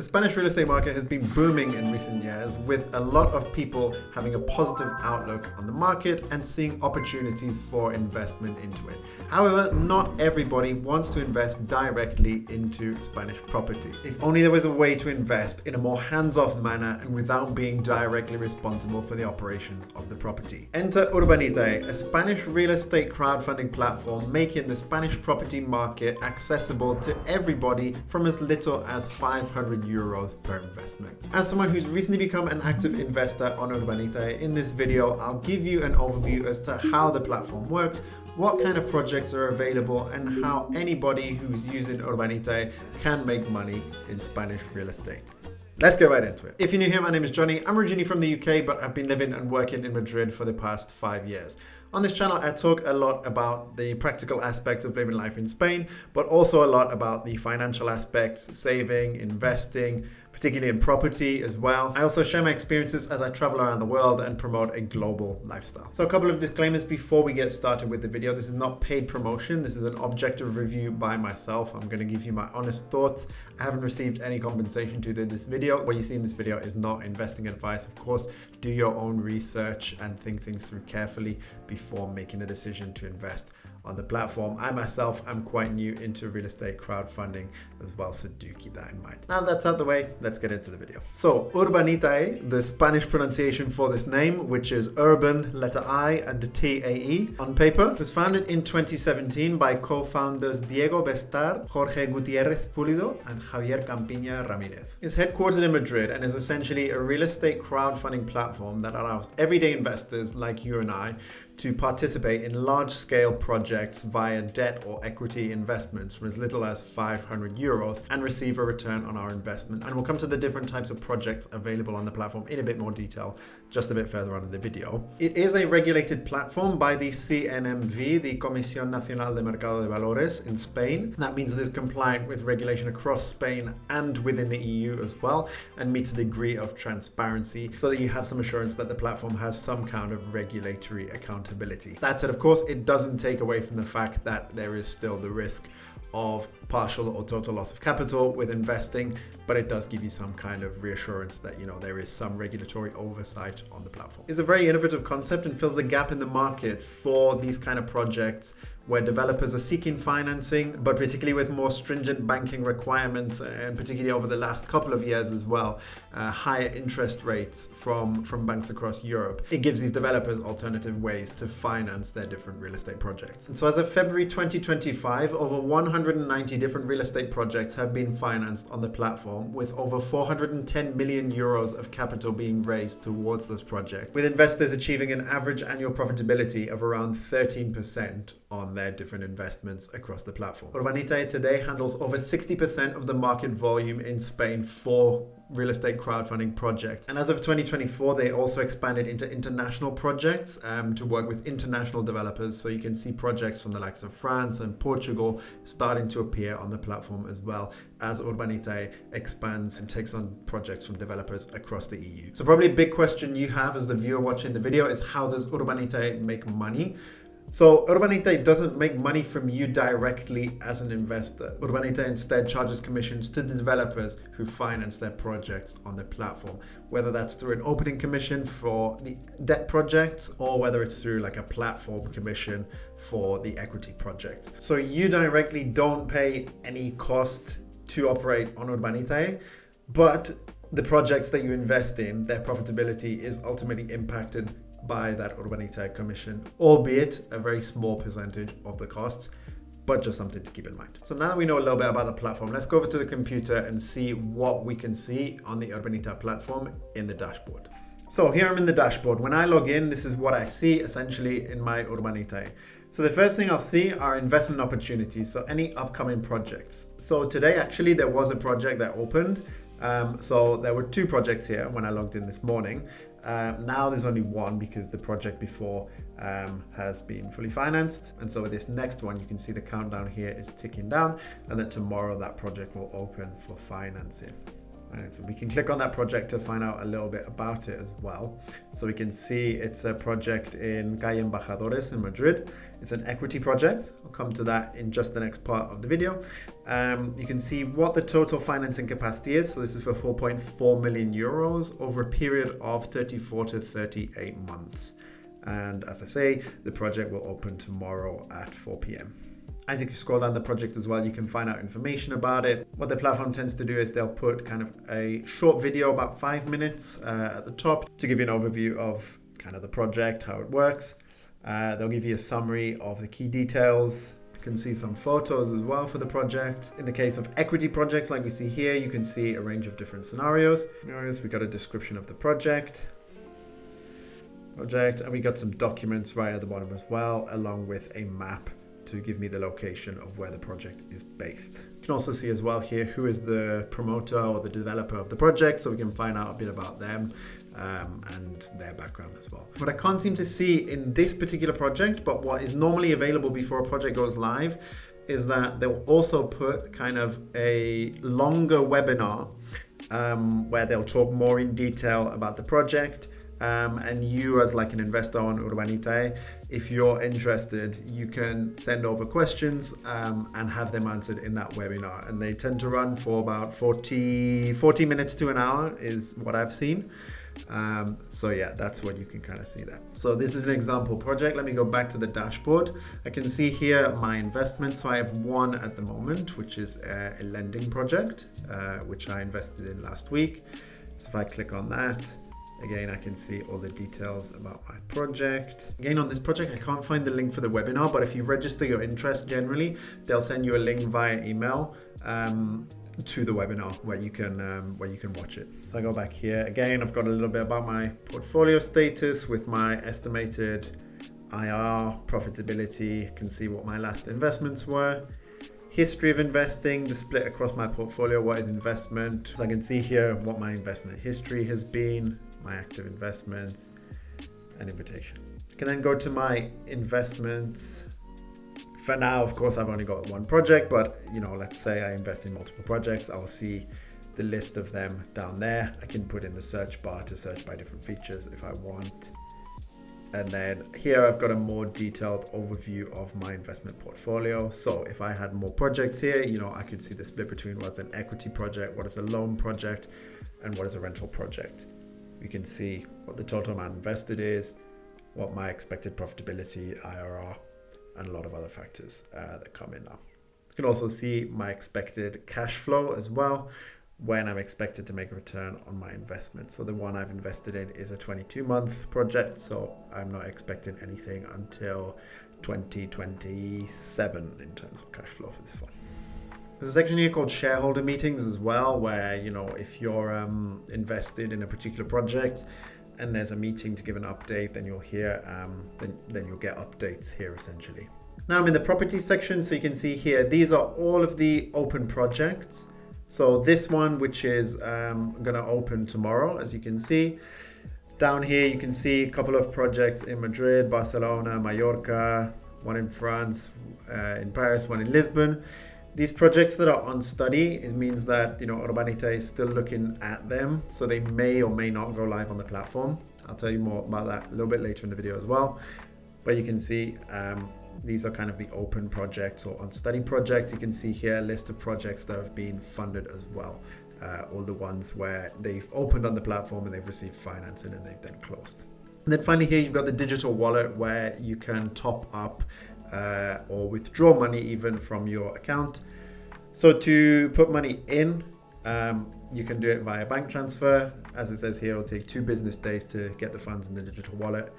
The Spanish real estate market has been booming in recent years, with a lot of people having a positive outlook on the market and seeing opportunities for investment into it. However, not everybody wants to invest directly into Spanish property. If only there was a way to invest in a more hands-off manner and without being directly responsible for the operations of the property. Enter Urbanitae, a Spanish real estate crowdfunding platform making the Spanish property market accessible to everybody from as little as 500 euros per investment. As someone who's recently become an active investor on Urbanitae, in this video I'll give you an overview as to how the platform works, what kind of projects are available, and how anybody who's using Urbanitae can make money in Spanish real estate. Let's get right into it. If you're new here, my name is Jonny. I'm originally from the UK, but I've been living and working in Madrid for the past 5 years. On this channel, I talk a lot about the practical aspects of living life in Spain, but also a lot about the financial aspects, saving, investing, particularly in property as well. I also share my experiences as I travel around the world and promote a global lifestyle. So a couple of disclaimers before we get started with the video. This is not paid promotion. This is an objective review by myself. I'm going to give you my honest thoughts. I haven't received any compensation to do this video. What you see in this video is not investing advice. Of course, do your own research and think things through carefully before making a decision to invest on the platform. I myself am quite new into real estate crowdfunding as well, so do keep that in mind. Now that's out the way, let's get into the video. So Urbanitae, the Spanish pronunciation for this name, which is urban, letter I, and the T-A-E on paper, was founded in 2017 by co-founders Diego Bestar, Jorge Gutierrez Pulido, and Javier Campiña Ramirez. It's headquartered in Madrid and is essentially a real estate crowdfunding platform that allows everyday investors like you and I to participate in large-scale projects via debt or equity investments from as little as 500 euros and receive a return on our investment. And we'll come to the different types of projects available on the platform in a bit more detail just a bit further on in the video. It is a regulated platform by the CNMV, the Comisión Nacional de Mercado de Valores in Spain. That means it is compliant with regulation across Spain and within the EU as well, and meets a degree of transparency so that you have some assurance that the platform has some kind of regulatory accountability. That said, of course, it doesn't take away from the fact that there is still the risk of partial or total loss of capital with investing, but it does give you some kind of reassurance that, you know, there is some regulatory oversight on the platform. It's a very innovative concept and fills a gap in the market for these kind of projects where developers are seeking financing, but particularly with more stringent banking requirements, and particularly over the last couple of years as well, higher interest rates from banks across Europe. It gives these developers alternative ways to finance their different real estate projects. And so as of February 2025, over 190 different real estate projects have been financed on the platform, with over 410 million euros of capital being raised towards those projects, with investors achieving an average annual profitability of around 13% on their different investments across the platform. Urbanitae today handles over 60% of the market volume in Spain for real estate crowdfunding projects. And as of 2024, they also expanded into international projects to work with international developers. So you can see projects from the likes of France and Portugal starting to appear on the platform as well, as Urbanitae expands and takes on projects from developers across the EU. So probably a big question you have as the viewer watching the video is, how does Urbanitae make money? So Urbanitae doesn't make money from you directly as an investor. Urbanitae instead charges commissions to the developers who finance their projects on the platform, whether that's through an opening commission for the debt projects or whether it's through like a platform commission for the equity projects. So you directly don't pay any cost to operate on Urbanitae, but the projects that you invest in, their profitability is ultimately impacted by that Urbanitae commission, albeit a very small percentage of the costs, but just something to keep in mind. So now that we know a little bit about the platform, let's go over to the computer and see what we can see on the Urbanitae platform in the dashboard. So here I'm in the dashboard. When I log in, this is what I see essentially in my Urbanitae. So the first thing I'll see are investment opportunities, so any upcoming projects. So today actually there was a project that opened. So there were 2 projects here when I logged in this morning. Now there's only one because the project before has been fully financed. And so with this next one, you can see the countdown here is ticking down, and that tomorrow that project will open for financing. Right, so we can click on that project to find out a little bit about it as well. So we can see it's a project in Calle Embajadores in Madrid. It's an equity project. I'll come to that in just the next part of the video. You can see what the total financing capacity is. So this is for 4.4 million euros over a period of 34 to 38 months. And as I say, the project will open tomorrow at 4 p.m. As you can scroll down the project as well, you can find out information about it. What the platform tends to do is they'll put kind of a short video, about 5 minutes at the top, to give you an overview of kind of the project, how it works. They'll give you a summary of the key details. You can see some photos as well for the project. In the case of equity projects like we see here, you can see a range of different scenarios. We got a description of the project, and we got some documents right at the bottom as well, along with a map to give me the location of where the project is based. You can also see as well here who is the promoter or the developer of the project, so we can find out a bit about them and their background as well. What I can't seem to see in this particular project, but what is normally available before a project goes live, is that they'll also put kind of a longer webinar where they'll talk more in detail about the project. And you as like an investor on Urbanitae, if you're interested, you can send over questions and have them answered in that webinar. And they tend to run for about 40 minutes to an hour is what I've seen. So yeah, that's what you can kind of see there. So this is an example project. Let me go back to the dashboard. I can see here my investments. So I have one at the moment, which is a lending project, which I invested in last week. So if I click on that, again, I can see all the details about my project. Again, on this project, I can't find the link for the webinar, but if you register your interest generally, they'll send you a link via email to the webinar where you can watch it. So I go back here. Again, I've got a little bit about my portfolio status with my estimated IR, profitability. You can see what my last investments were. History of investing, the split across my portfolio, what is investment. So I can see here what my investment history has been, my active investments, and invitation. I can then go to my investments. For now, of course, I've only got one project, but let's say I invest in multiple projects. I'll see the list of them down there. I can put in the search bar to search by different features if I want. And then here I've got a more detailed overview of my investment portfolio. So if I had more projects here, I could see the split between what's an equity project, what is a loan project, and what is a rental project. You can see what the total amount invested is, what my expected profitability, IRR, and a lot of other factors that come in now. You can also see my expected cash flow as well, when I'm expected to make a return on my investment. So the one I've invested in is a 22-month project, so I'm not expecting anything until 2027 in terms of cash flow for this one. There's a section here called shareholder meetings as well, where if you're invested in a particular project and there's a meeting to give an update, then you'll hear then you'll get updates here essentially. Now I'm in the property section, so you can see here these are all of the open projects. So this one, which is going to open tomorrow, as you can see. Down here, you can see a couple of projects in Madrid, Barcelona, Mallorca, one in France, in Paris, one in Lisbon. These projects that are on study, it means that Urbanitae is still looking at them, so they may or may not go live on the platform. I'll tell you more about that a little bit later in the video as well. But you can see these are kind of the open projects or on study projects. You can see here a list of projects that have been funded as well. All the ones where they've opened on the platform and they've received financing and they've then closed. And then finally here you've got the digital wallet where you can top up or withdraw money even from your account. So to put money in, you can do it via bank transfer. As it says here, it'll take 2 business days to get the funds in the digital wallet.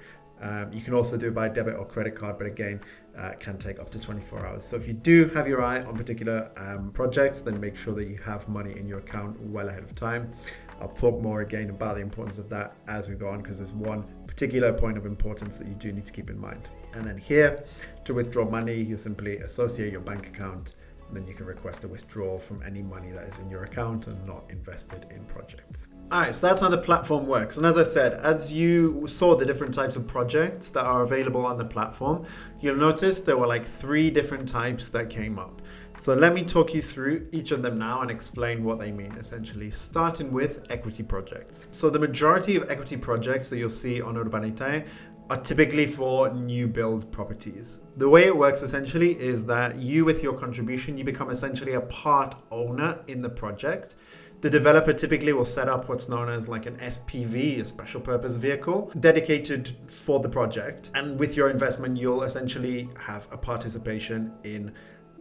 You can also do it by debit or credit card, but again, it can take up to 24 hours. So if you do have your eye on particular projects, then make sure that you have money in your account well ahead of time. I'll talk more again about the importance of that as we go on, because there's one particular point of importance that you do need to keep in mind. And then here, to withdraw money, you simply associate your bank account, and then you can request a withdrawal from any money that is in your account and not invested in projects. All right, so that's how the platform works. And as I said, as you saw the different types of projects that are available on the platform, you'll notice there were like 3 different types that came up. So let me talk you through each of them now and explain what they mean, essentially, starting with equity projects. So the majority of equity projects that you'll see on Urbanitae are typically for new build properties. The way it works essentially is that you, with your contribution, you become essentially a part owner in the project. The developer typically will set up what's known as like an SPV, a special purpose vehicle, dedicated for the project. And with your investment, you'll essentially have a participation in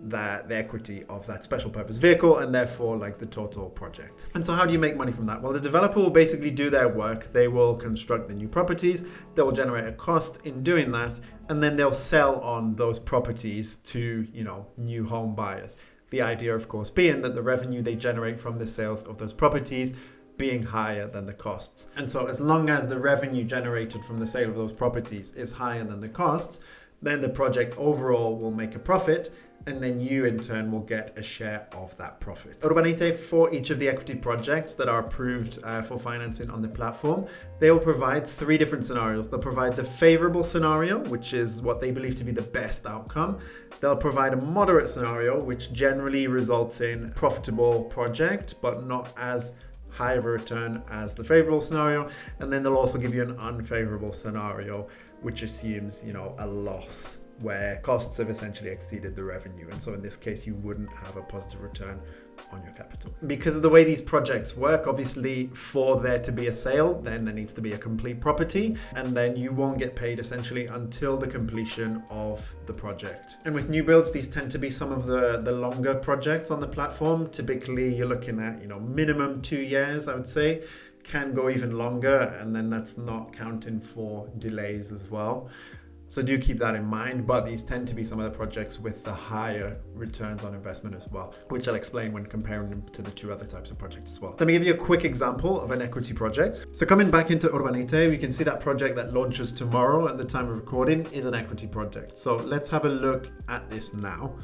the equity of that special purpose vehicle, and therefore like the total project. And so how do you make money from that? Well, the developer will basically do their work. They will construct the new properties, they will generate a cost in doing that, and then they'll sell on those properties to, new home buyers. The idea, of course, being that the revenue they generate from the sales of those properties being higher than the costs. And so as long as the revenue generated from the sale of those properties is higher than the costs, then the project overall will make a profit, and then you in turn will get a share of that profit. Urbanitae, for each of the equity projects that are approved for financing on the platform, they will provide 3 different scenarios. They'll provide the favorable scenario, which is what they believe to be the best outcome. They'll provide a moderate scenario, which generally results in a profitable project, but not as high of a return as the favorable scenario. And then they'll also give you an unfavorable scenario, which assumes, a loss, where costs have essentially exceeded the revenue. And so in this case, you wouldn't have a positive return on your capital. Because of the way these projects work, obviously for there to be a sale, then there needs to be a complete property, and then you won't get paid essentially until the completion of the project. And with new builds, these tend to be some of the longer projects on the platform. Typically you're looking at, minimum 2 years, I would say. Can go even longer, and then that's not counting for delays as well. So do keep that in mind, but these tend to be some of the projects with the higher returns on investment as well, which I'll explain when comparing them to the 2 other types of projects as well. Let me give you a quick example of an equity project. So coming back into Urbanitae, we can see that project that launches tomorrow at the time of recording is an equity project. So let's have a look at this now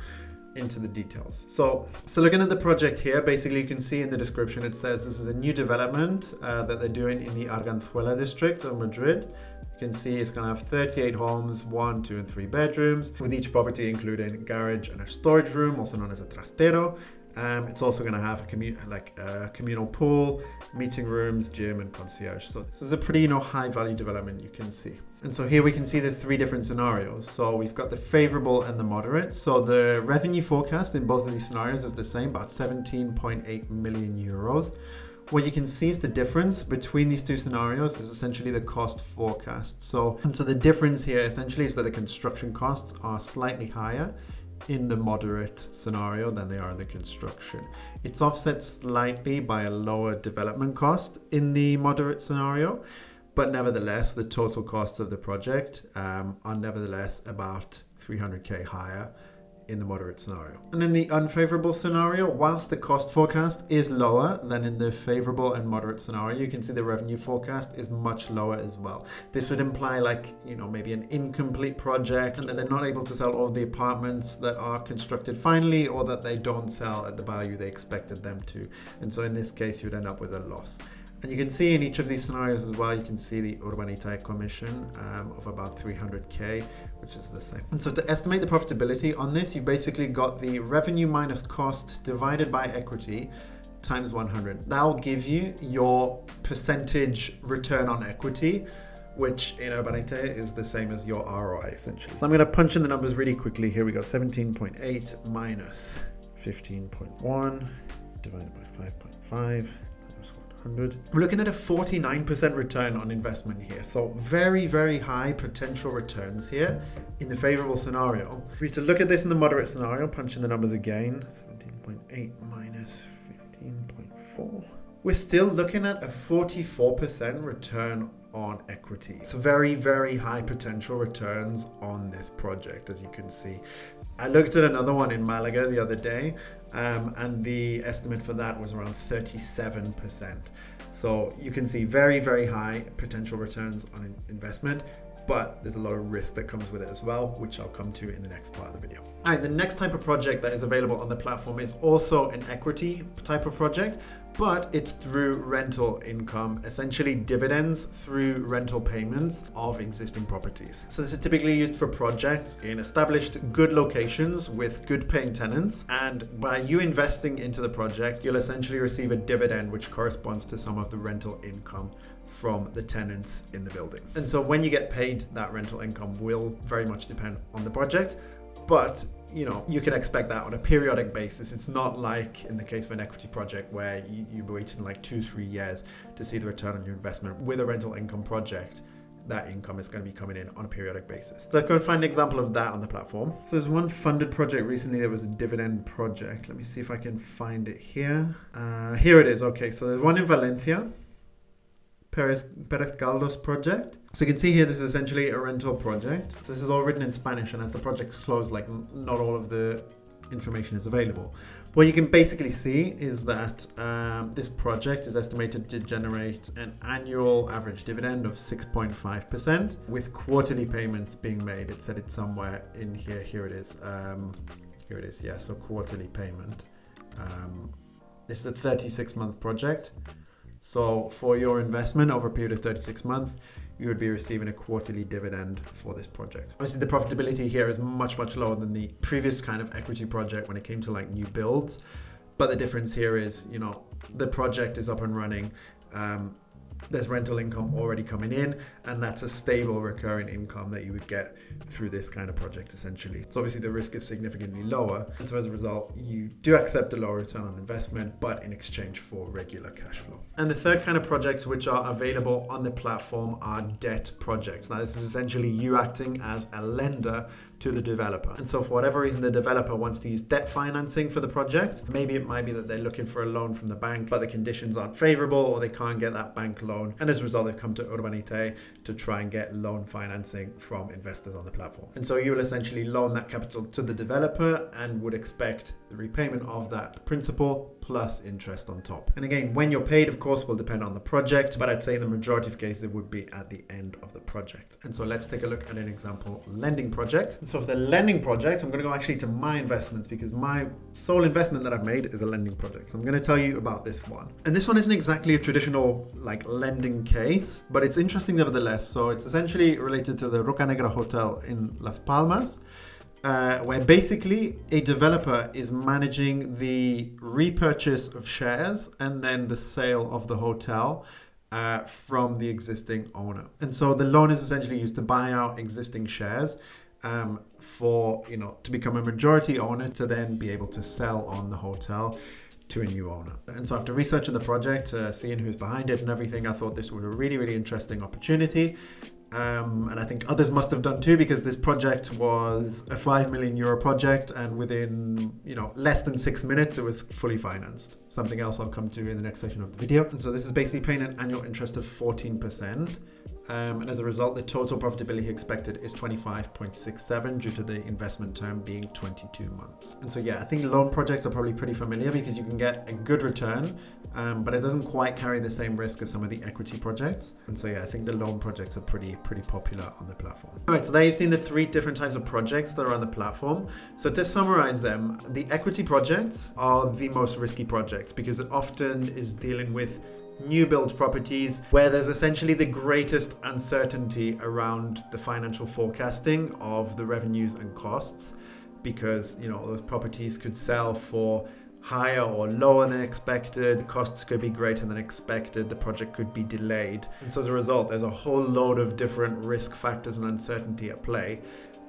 into the details. So looking at the project here, basically you can see in the description it says this is a new development that they're doing in the Arganzuela district of Madrid. You can see it's going to have 38 homes, 1, 2, and 3 bedrooms, with each property including a garage and a storage room, also known as a trastero. It's also going to have a communal pool, meeting rooms, gym, and concierge. So this is a pretty, high value development, you can see. And so here we can see the 3 different scenarios. So we've got the favorable and the moderate. So the revenue forecast in both of these scenarios is the same, about 17.8 million euros. What you can see is the difference between these 2 scenarios is essentially the cost forecast. So the difference here essentially is that the construction costs are slightly higher in the moderate scenario than they are in the construction. It's offset slightly by a lower development cost in the moderate scenario, but nevertheless, the total costs of the project are nevertheless about 300k higher in the moderate scenario. And in the unfavorable scenario, whilst the cost forecast is lower than in the favorable and moderate scenario, you can see the revenue forecast is much lower as well. This would imply maybe an incomplete project, and that they're not able to sell all the apartments that are constructed finally, or that they don't sell at the value they expected them to. And so in this case, you'd end up with a loss. And you can see in each of these scenarios as well, you can see the Urbanitae commission of about 300k, which is the same. And so to estimate the profitability on this, you basically got the revenue minus cost divided by equity times 100. That will give you your percentage return on equity, which in Urbanitae is the same as your ROI essentially. So I'm going to punch in the numbers really quickly. Here we go, 17.8 minus 15.1 divided by 5.5. 100. We're looking at a 49% return on investment here. So very, very high potential returns here in the favorable scenario. If we were to look at this in the moderate scenario, punch in the numbers again, 17.8 minus 15.4. We're still looking at a 44% return on equity. So very, very high potential returns on this project, as you can see. I looked at another one in Malaga the other day, and the estimate for that was around 37%. So you can see very, very high potential returns on investment, but there's a lot of risk that comes with it as well, which I'll come to in the next part of the video. All right, the next type of project that is available on the platform is also an equity type of project, but it's through rental income, essentially dividends through rental payments of existing properties. So this is typically used for projects in established good locations with good paying tenants, and by you investing into the project, you'll essentially receive a dividend which corresponds to some of the rental income from the tenants in the building. And so when you get paid, that rental income will very much depend on the project, but you can expect that on a periodic basis. It's not like in the case of an equity project where you're waiting like 2-3 years to see the return on your investment. With a rental income project, that income is going to be coming in on a periodic basis. So let's go and find an example of that on the platform. So there's one funded project recently that was a dividend project. Let me see if I can find it here. Here it is. Okay, so there's one in Valencia. Perez Caldo's project. So you can see here, this is essentially a rental project. So this is all written in Spanish, and as the project's closed, like not all of the information is available. What you can basically see is that this project is estimated to generate an annual average dividend of 6.5% with quarterly payments being made. It said it's somewhere in here. Here it is. Here it is. Yeah, so quarterly payment. This is a 36-month project. So for your investment over a period of 36 months, you would be receiving a quarterly dividend for this project. Obviously, the profitability here is much, much lower than the previous kind of equity project when it came to like new builds. But the difference here is, the project is up and running. There's rental income already coming in, and that's a stable recurring income that you would get through this kind of project essentially. So obviously the risk is significantly lower, and so as a result you do accept a lower return on investment, but in exchange for regular cash flow. And the third kind of projects which are available on the platform are debt projects. Now this is essentially you acting as a lender to the developer. And so for whatever reason the developer wants to use debt financing for the project, maybe it might be that they're looking for a loan from the bank, but the conditions aren't favorable or they can't get that bank loan. And as a result, they've come to Urbanitae to try and get loan financing from investors on the platform. And so you will essentially loan that capital to the developer and would expect the repayment of that principal plus interest on top. And again, when you're paid, of course, will depend on the project, but I'd say in the majority of cases it would be at the end of the project. And so let's take a look at an example lending project. And so for the lending project, I'm going to go actually to my investments because my sole investment that I've made is a lending project. So I'm going to tell you about this one. And this one isn't exactly a traditional like lending case, but it's interesting nevertheless. So it's essentially related to the Roca Negra Hotel in Las Palmas, where basically a developer is managing the repurchase of shares and then the sale of the hotel from the existing owner. And so the loan is essentially used to buy out existing shares for, to become a majority owner to then be able to sell on the hotel to a new owner. And so after researching the project, seeing who's behind it and everything, I thought this was a really, really interesting opportunity. And I think others must have done too, because this project was a €5 million project, and within less than 6 minutes it was fully financed. Something else I'll come to in the next section of the video. And so this is basically paying an annual interest of 14%. And as a result, the total profitability expected is 25.67 due to the investment term being 22 months. And so yeah, I think loan projects are probably pretty familiar because you can get a good return, but it doesn't quite carry the same risk as some of the equity projects. And so yeah, I think the loan projects are pretty popular on the platform. All right, so there you've seen the 3 different types of projects that are on the platform. So to summarize them, the equity projects are the most risky projects because it often is dealing with new build properties where there's essentially the greatest uncertainty around the financial forecasting of the revenues and costs, because those properties could sell for higher or lower than expected, costs could be greater than expected, the project could be delayed. And so as a result, there's a whole load of different risk factors and uncertainty at play.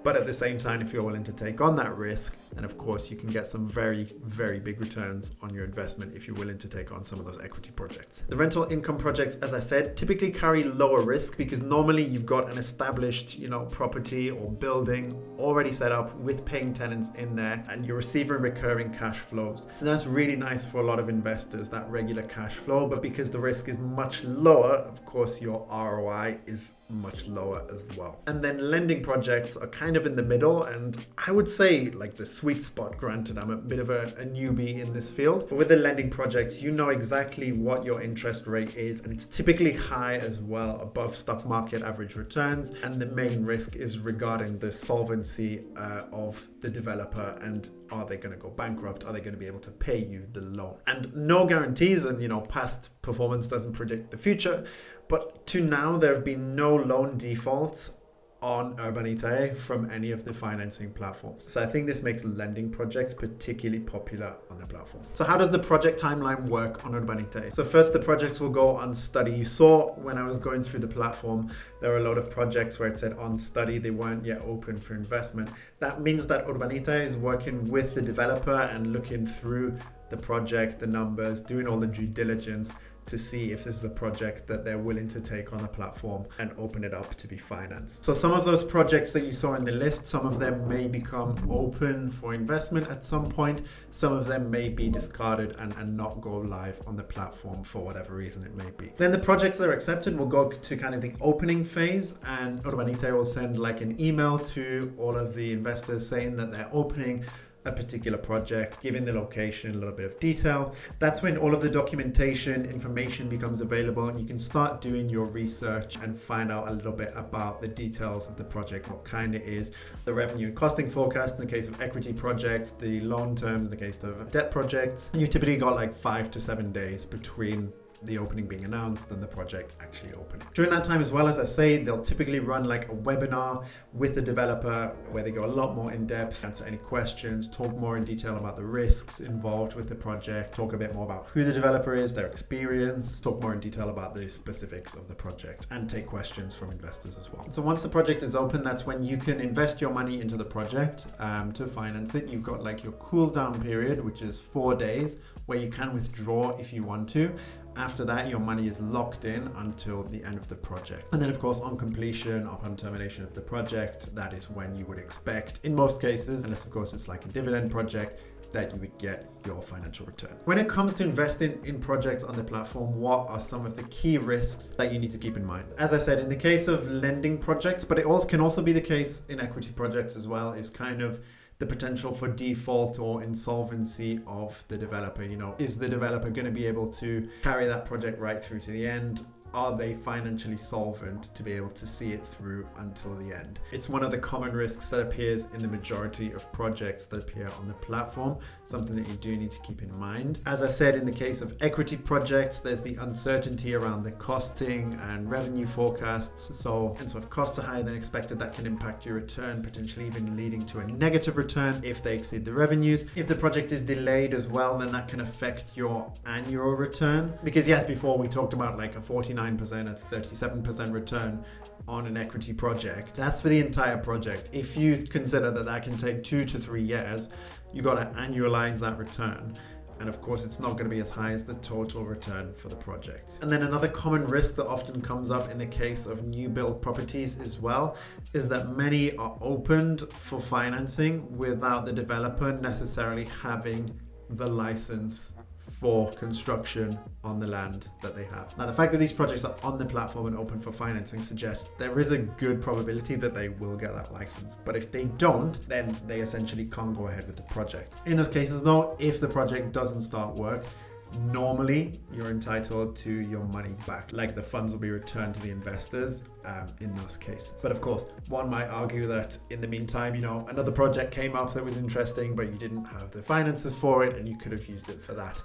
But at the same time, if you're willing to take on that risk, then of course you can get some very, very big returns on your investment if you're willing to take on some of those equity projects. The rental income projects, as I said, typically carry lower risk because normally you've got an established, property or building already set up with paying tenants in there, and you're receiving recurring cash flows. So that's really nice for a lot of investors, that regular cash flow. But because the risk is much lower, of course, your ROI is much lower as well. And then lending projects are kind kind of in the middle, and I would say like the sweet spot. Granted, I'm a bit of a newbie in this field, but with the lending projects, you know exactly what your interest rate is, and it's typically high as well, above stock market average returns, and the main risk is regarding the solvency of the developer, and are they going to go bankrupt? Are they going to be able to pay you the loan? And no guarantees, and past performance doesn't predict the future, but to now there have been no loan defaults on Urbanitae from any of the financing platforms. So I think this makes lending projects particularly popular on the platform. So how does the project timeline work on Urbanitae? So first, the projects will go on study. You saw when I was going through the platform, there were a lot of projects where it said on study, they weren't yet open for investment. That means that Urbanitae is working with the developer and looking through the project, the numbers, doing all the due diligence to see if this is a project that they're willing to take on the platform and open it up to be financed. So some of those projects that you saw in the list, some of them may become open for investment at some point. Some of them may be discarded and not go live on the platform for whatever reason it may be. Then the projects that are accepted will go to kind of the opening phase, and Urbanitae will send like an email to all of the investors saying that they're opening a particular project, giving the location, a little bit of detail. That's when all of the documentation information becomes available, and you can start doing your research and find out a little bit about the details of the project, what kind it is, the revenue and costing forecast in the case of equity projects, the loan terms in the case of debt projects. And you typically got like 5 to 7 days between the opening being announced and the project actually opening. During that time as well, as I say, they'll typically run like a webinar with the developer where they go a lot more in depth, answer any questions, talk more in detail about the risks involved with the project, talk a bit more about who the developer is, their experience, talk more in detail about the specifics of the project, and take questions from investors as well. So once the project is open, that's when you can invest your money into the project to finance it. You've got like your cool down period, which is 4 days, where you can withdraw if you want to. After that, your money is locked in until the end of the project. And then of course, on completion, upon termination of the project, that is when you would expect, in most cases, unless of course it's like a dividend project, that you would get your financial return. When it comes to investing in projects on the platform, what are some of the key risks that you need to keep in mind? As I said, in the case of lending projects, but it also can also be the case in equity projects as well, is kind of the potential for default or insolvency of the developer. Is the developer going to be able to carry that project right through to the end? Are they financially solvent to be able to see it through until the end? It's one of the common risks that appears in the majority of projects that appear on the platform, something that you do need to keep in mind. As I said, in the case of equity projects, there's the uncertainty around the costing and revenue forecasts. So if costs are higher than expected, that can impact your return, potentially even leading to a negative return if they exceed the revenues. If the project is delayed as well, then that can affect your annual return. Because yes, before we talked about like a 49%, a 37% return on an equity project. That's for the entire project. If you consider that can take 2 to 3 years, you got to annualize that return. And of course, it's not going to be as high as the total return for the project. And then another common risk that often comes up in the case of new build properties as well is that many are opened for financing without the developer necessarily having the license for construction on the land that they have. Now, the fact that these projects are on the platform and open for financing suggests there is a good probability that they will get that license. But if they don't, then they essentially can't go ahead with the project. In those cases though, if the project doesn't start work, normally you're entitled to your money back. Like the funds will be returned to the investors in those cases. But of course, one might argue that in the meantime, another project came up that was interesting, but you didn't have the finances for it and you could have used it for that.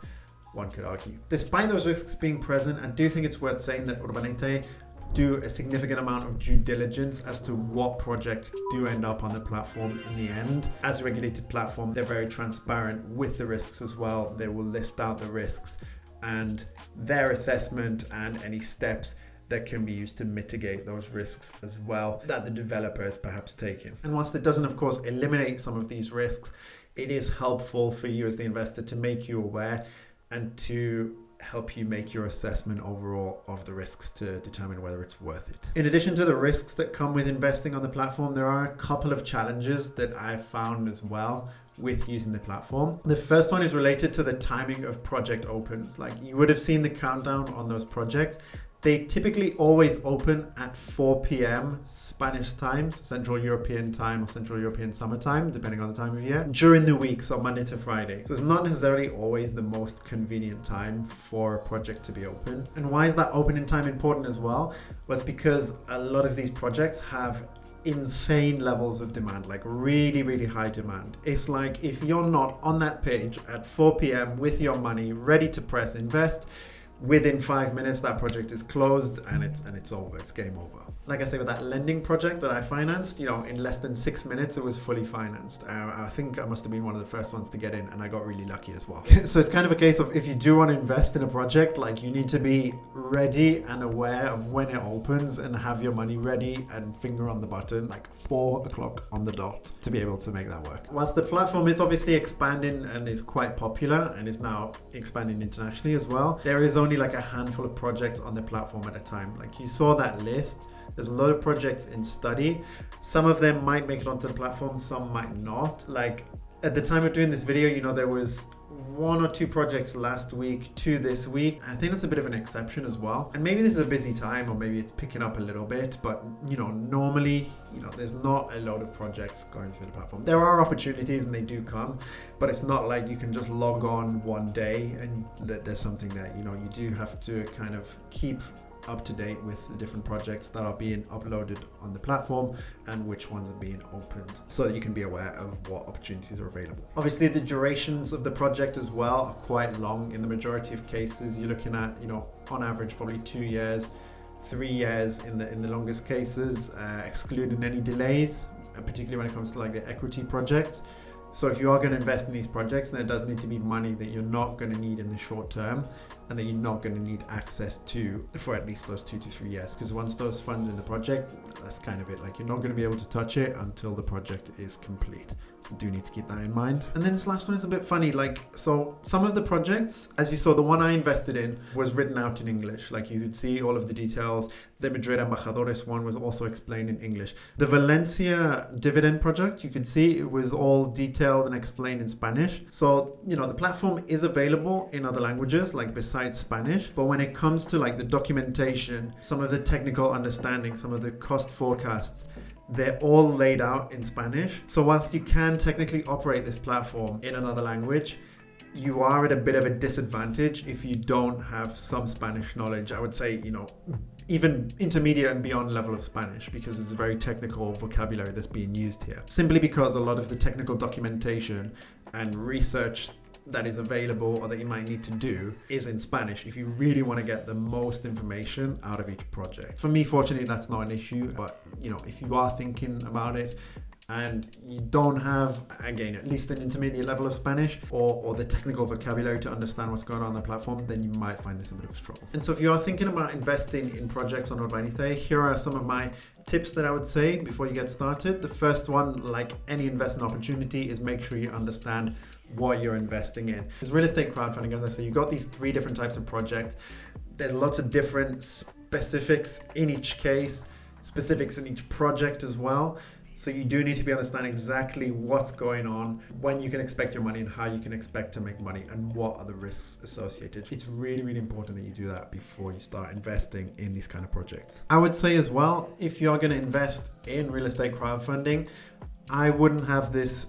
One could argue. Despite those risks being present, I do think it's worth saying that Urbanitae do a significant amount of due diligence as to what projects do end up on the platform in the end. As a regulated platform, they're very transparent with the risks as well. They will list out the risks and their assessment and any steps that can be used to mitigate those risks as well that the developer has perhaps taken. And whilst it doesn't, of course, eliminate some of these risks, it is helpful for you as the investor to make you aware and to help you make your assessment overall of the risks to determine whether it's worth it. In addition to the risks that come with investing on the platform, there are a couple of challenges that I've found as well with using the platform. The first one is related to the timing of project opens. Like you would have seen the countdown on those projects. They typically always open at 4 p.m. Spanish times, Central European time or Central European summer time, depending on the time of year, during the week, so Monday to Friday. So it's not necessarily always the most convenient time for a project to be open. And why is that opening time important as well? Well, it's because a lot of these projects have insane levels of demand, like really, really high demand. It's like if you're not on that page at 4 p.m. with your money ready to press invest, within 5 minutes that project is closed and it's over, it's game over. Like I say, with that lending project that I financed, in less than 6 minutes it was fully financed. I think I must have been one of the first ones to get in, and I got really lucky as well. So it's kind of a case of, if you do want to invest in a project, like you need to be ready and aware of when it opens and have your money ready and finger on the button like 4 o'clock on the dot to be able to make that work. Whilst the platform is obviously expanding and is quite popular and is now expanding internationally as well, there is only like a handful of projects on the platform at a time. Like you saw that list, there's a lot of projects in study. Some of them might make it onto the platform, some might not. Like at the time of doing this video, there was 1 or 2 projects last week, 2 this week. I think that's a bit of an exception as well. And maybe this is a busy time, or maybe it's picking up a little bit, but normally, there's not a lot of projects going through the platform. There are opportunities and they do come, but it's not like you can just log on one day and there's something there. You do have to kind of keep up to date with the different projects that are being uploaded on the platform and which ones are being opened, so that you can be aware of what opportunities are available. Obviously, the durations of the project as well are quite long. In the majority of cases, you're looking at, on average, probably 2 years, 3 years in the longest cases, excluding any delays, particularly when it comes to like the equity projects. So if you are going to invest in these projects, then it does need to be money that you're not going to need in the short term and that you're not going to need access to for at least those 2 to 3 years. Because once those funds are in the project, that's kind of it. Like you're not going to be able to touch it until the project is complete. So do need to keep that in mind. And then this last one is a bit funny. So some of the projects, as you saw, the one I invested in was written out in English. Like you could see all of the details. The Madrid Embajadores one was also explained in English. The Valencia dividend project, you could see it was all detailed and explained in Spanish. So, the platform is available in other languages, like besides Spanish. But when it comes to like the documentation, some of the technical understanding, some of the cost forecasts, they're all laid out in Spanish. So whilst you can technically operate this platform in another language, you are at a bit of a disadvantage if you don't have some Spanish knowledge. I would say, even intermediate and beyond level of Spanish, because it's a very technical vocabulary that's being used here. Simply because a lot of the technical documentation and research that is available or that you might need to do is in Spanish if you really want to get the most information out of each project. For me, fortunately, that's not an issue, but if you are thinking about it and you don't have, again, at least an intermediate level of Spanish or the technical vocabulary to understand what's going on the platform, then you might find this a bit of a struggle. And so if you are thinking about investing in projects on Urbanitae, here are some of my tips that I would say before you get started. The first one, like any investment opportunity, is make sure you understand what you're investing in. Because real estate crowdfunding, as I say, you've got these 3 different types of projects. There's lots of different specifics in each case, specifics in each project as well. So you do need to be understanding exactly what's going on, when you can expect your money and how you can expect to make money and what are the risks associated. It's really, really important that you do that before you start investing in these kind of projects. I would say as well, if you're going to invest in real estate crowdfunding, I wouldn't have this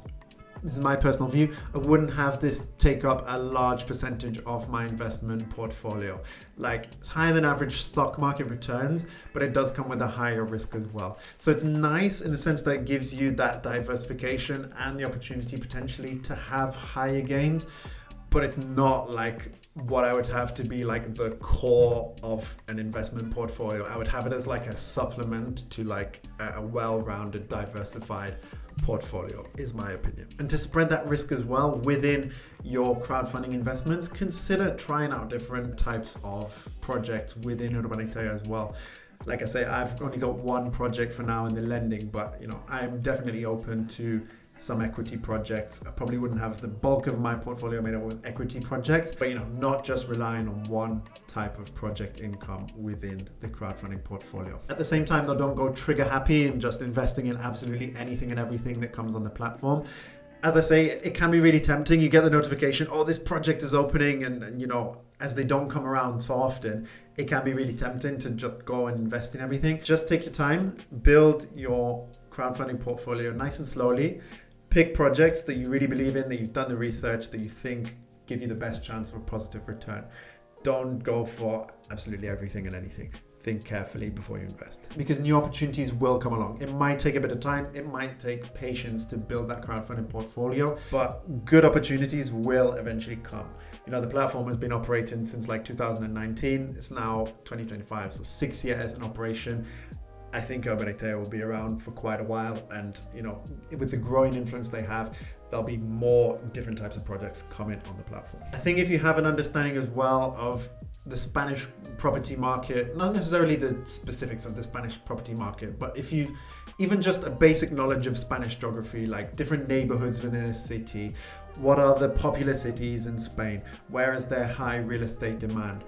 is my personal view, I wouldn't have this take up a large percentage of my investment portfolio. Like, it's higher than average stock market returns, but it does come with a higher risk as well. So it's nice in the sense that it gives you that diversification and the opportunity potentially to have higher gains, but it's not like what I would have to be like the core of an investment portfolio. I would have it as like a supplement to like a well-rounded, diversified portfolio, is my opinion. And to spread that risk as well within your crowdfunding investments, consider trying out different types of projects within Urbanitae as well. Like I say, I've only got one project for now in the lending, but I'm definitely open to some equity projects. I probably wouldn't have the bulk of my portfolio made up with equity projects, but not just relying on one type of project income within the crowdfunding portfolio. At the same time though, don't go trigger happy and just investing in absolutely anything and everything that comes on the platform. As I say, it can be really tempting. You get the notification, oh, this project is opening, and you know, as they don't come around so often, it can be really tempting to just go and invest in everything. Just take your time, build your crowdfunding portfolio nice and slowly. Pick projects that you really believe in, that you've done the research, that you think give you the best chance for a positive return. Don't go for absolutely everything and anything. Think carefully before you invest, because new opportunities will come along. It might take a bit of time. It might take patience to build that crowdfunding portfolio, but good opportunities will eventually come. You know, the platform has been operating since like 2019. It's now 2025, so 6 years in operation. I think Urbanitae will be around for quite a while, and you know, with the growing influence they have, there'll be more different types of projects coming on the platform. I think if you have an understanding as well of the Spanish property market, not necessarily the specifics of the Spanish property market, but if you even just a basic knowledge of Spanish geography, like different neighborhoods within a city, what are the popular cities in Spain, where is there high real estate demand,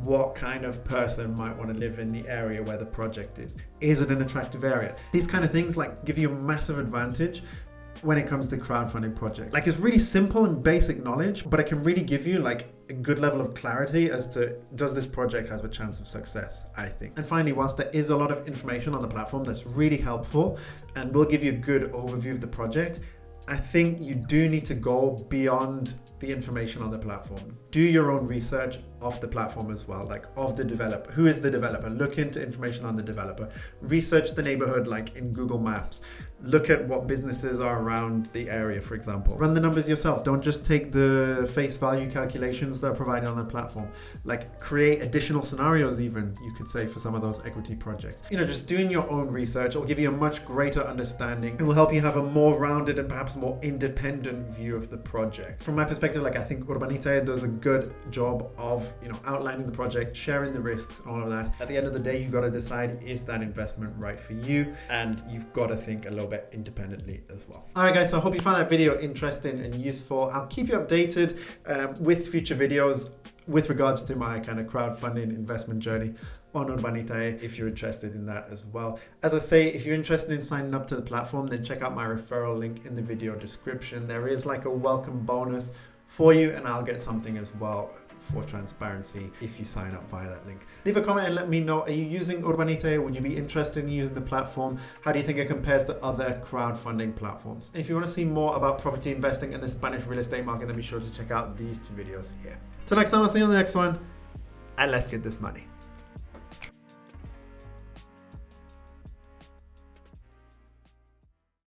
what kind of person might want to live in the area where the project is it an attractive area? These kind of things like give you a massive advantage when it comes to crowdfunding projects. Like, it's really simple and basic knowledge, but it can really give you like a good level of clarity as to, does this project have a chance of success, I think. And finally, whilst there is a lot of information on the platform that's really helpful and will give you a good overview of the project, I think you do need to go beyond the information on the platform. Do your own research of the platform as well, like of the developer. Who is the developer? Look into information on the developer. Research the neighborhood, like in Google Maps. Look at what businesses are around the area, for example. Run the numbers yourself. Don't just take the face value calculations that are provided on the platform. Like, create additional scenarios even, you could say, for some of those equity projects. You know, just doing your own research will give you a much greater understanding. It will help you have a more rounded and perhaps more independent view of the project. From my perspective, like, I think Urbanitae does a good job of, you know, outlining the project, sharing the risks, and all of that. At the end of the day, you got to decide, is that investment right for you? And you've got to think a little bit independently as well. All right, guys, so I hope you found that video interesting and useful. I'll keep you updated with future videos with regards to my kind of crowdfunding investment journey on Urbanitae, if you're interested in that as well. As I say, if you're interested in signing up to the platform, then check out my referral link in the video description. There is like a welcome bonus for you, and I'll get something as well for transparency if you sign up via that link. Leave a comment and let me know, are you using Urbanitae? Would you be interested in using the platform? How do you think it compares to other crowdfunding platforms? And if you want to see more about property investing and the Spanish real estate market, then be sure to check out these two videos here. Till next time, I'll see you on the next one, and let's get this money.